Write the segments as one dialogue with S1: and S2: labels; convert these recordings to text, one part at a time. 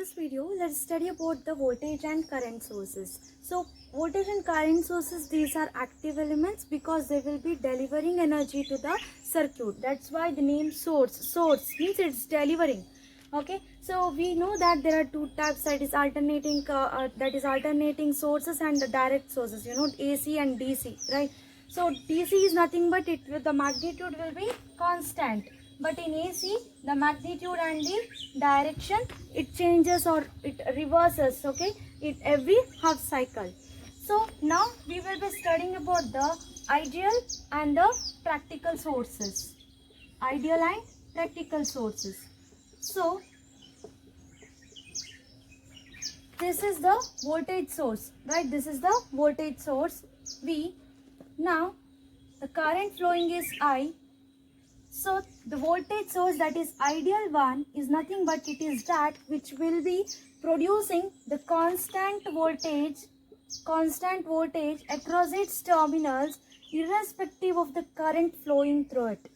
S1: this video, let's study about the voltage and current sources. So voltage and current sources, these are active elements because they will be delivering energy to the circuit. That's why the name source. Source means it's delivering. Okay, so we know that there are two types, that is alternating sources and the direct sources, you know, AC and DC, right? So DC is nothing but the magnitude will be constant, but in AC the magnitude and the direction, it changes or it reverses, okay, it every half cycle. So now we will be studying about the ideal and the practical sources. Ideal and practical sources. So this is the voltage source, right? This is the voltage source V. Now the current flowing is I. So the voltage source, that is ideal one, is nothing but it is that which will be producing the constant voltage across its terminals irrespective of the current flowing through it.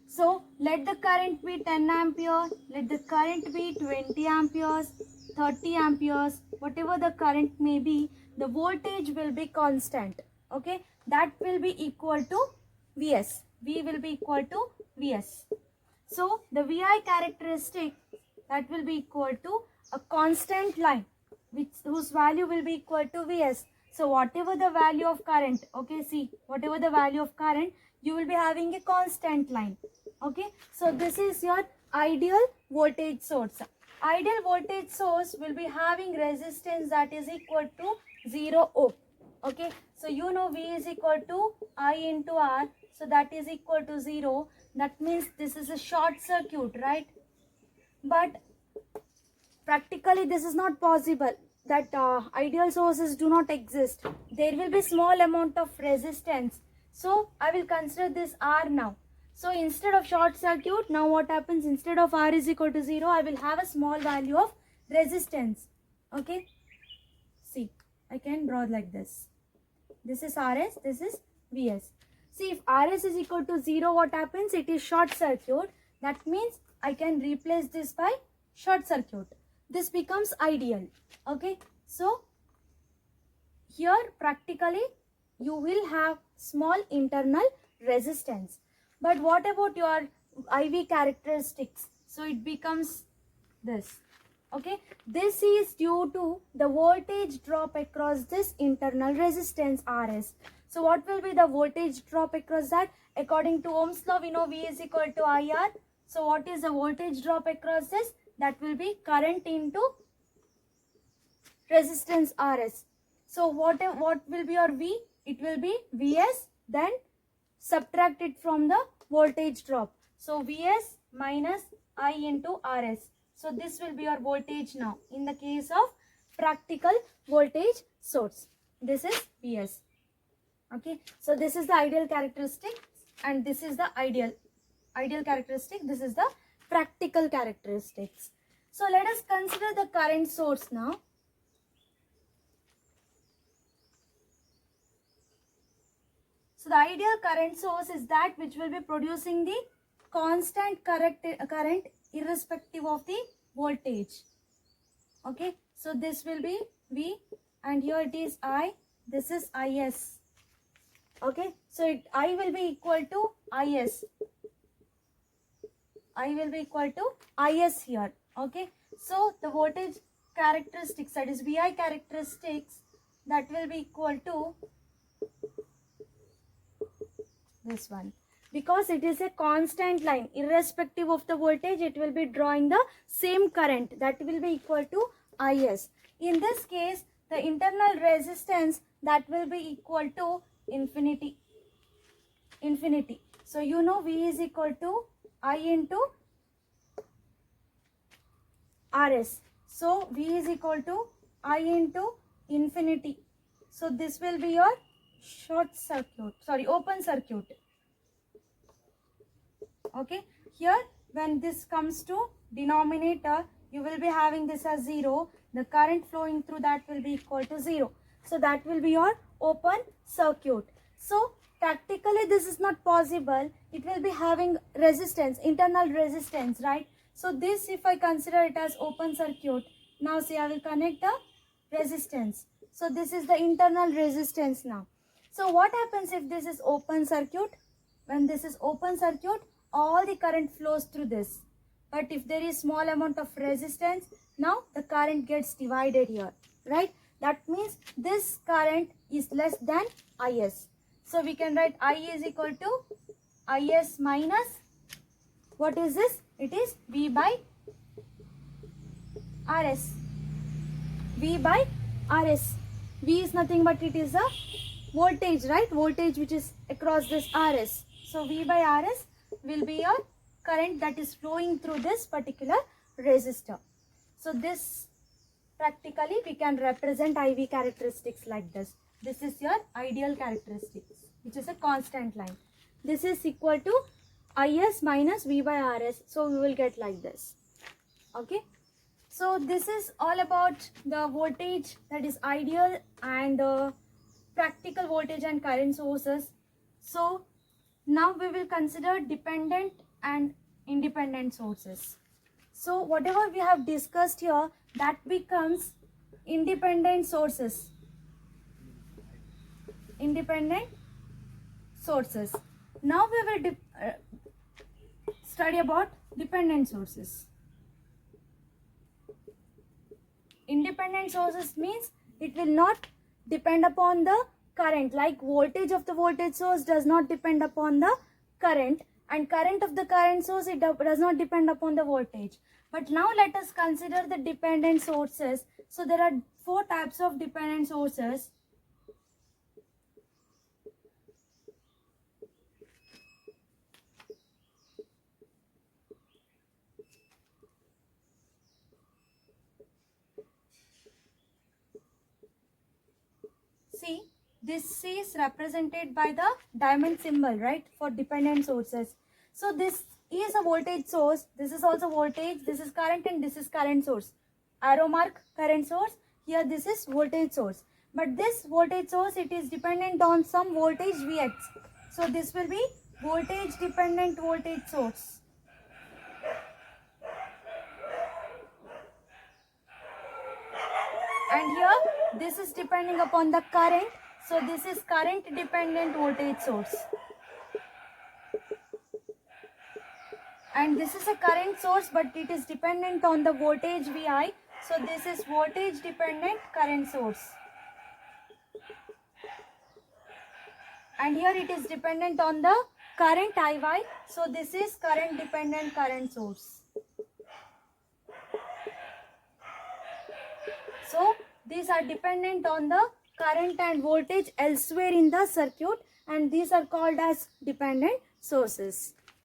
S1: So let the current be 10 ampere, let the current be 20 amperes, 30 amperes, whatever the current may be, the voltage will be constant. Okay, that will be equal to Vs. V will be equal to Vs. So the Vi characteristic, that will be equal to a constant line whose value will be equal to Vs. So whatever the value of current, okay, see, whatever the value of current, you will be having a constant line. Okay, so this is your ideal voltage source. Ideal voltage source will be having resistance that is equal to 0 ohm. Okay, so you know V is equal to I into R, so that is equal to 0. That means this is a short circuit, right? But practically this is not possible, that ideal sources do not exist. There will be small amount of resistance, so I will consider this R now. So instead of short circuit, now what happens, instead of R is equal to 0, I will have a small value of resistance. Okay, see, I can draw like this. This is RS, this is Vs. See, if RS is equal to 0, what happens, it is short circuit. That means I can replace this by short circuit. This becomes ideal. Okay, so here practically you will have small internal resistance. But what about your IV characteristics? So it becomes this. Okay, this is due to the voltage drop across this internal resistance RS. So what will be the voltage drop across that? According to Ohm's law, we know V is equal to IR. So what is the voltage drop across this? That will be current into resistance RS. So what will be your V? It will be Vs, then subtract it from the voltage drop. So Vs minus I into Rs. So this will be your voltage now in the case of practical voltage source. This is Vs. Okay, so this is the ideal characteristic and this is the ideal characteristic. This is the practical characteristics. So let us consider the current source now. So the ideal current source is that which will be producing the constant current irrespective of the voltage. Okay, so this will be V and here it is I, this is Is. Okay, so I will be equal to Is. I will be equal to Is here. Okay, so the voltage characteristics, that is Vi characteristics, that will be equal to this one. Because it is a constant line, irrespective of the voltage, it will be drawing the same current, that will be equal to Is. In this case, the internal resistance, that will be equal to infinity. So you know V is equal to I into Rs. So V is equal to I into infinity. So this will be your open circuit. Okay, here when this comes to denominator, you will be having this as 0. The current flowing through that will be equal to 0. So that will be your open circuit. So practically this is not possible. It will be having resistance, internal resistance, right? So this, if I consider it as open circuit, Now see, I will connect the resistance. So this is the internal resistance now. So what happens if this is open circuit? When this is open circuit, all the current flows through this. But if there is small amount of resistance, now the current gets divided here, right? That means this current is less than Is. So we can write I is equal to Is minus, what is this? It is V by Rs. V by Rs. V is nothing but it is a voltage, right? Voltage which is across this Rs. So V by Rs will be your current that is flowing through this particular resistor. So this practically we can represent IV characteristics like this. This is your ideal characteristics, which is a constant line. This is equal to Is minus V by Rs. So we will get like this. Okay. So this is all about the voltage that is ideal and practical voltage and current sources. So now we will consider dependent and independent sources. So whatever we have discussed here, that becomes independent sources. Independent sources. Now we will study about dependent sources. Independent sources means it will not depend upon the current, like voltage of the voltage source does not depend upon the current, and current of the current source, it does not depend upon the voltage. But now let us consider the dependent sources. So there are 4 types of dependent sources. See, this is represented by the diamond symbol, right, for dependent sources. So this is a voltage source, this is also voltage, this is current, and this is current source. Arrow mark current source, here this is voltage source. But this voltage source, it is dependent on some voltage Vx. So this will be voltage dependent voltage source. And here this is depending upon the current. So this is current dependent voltage source. And this is a current source, but it is dependent on the voltage Vi. So this is voltage dependent current source. And here it is dependent on the current Iy. So this is current dependent current source. So these are dependent on the current and voltage elsewhere in the circuit, and these are called as dependent sources.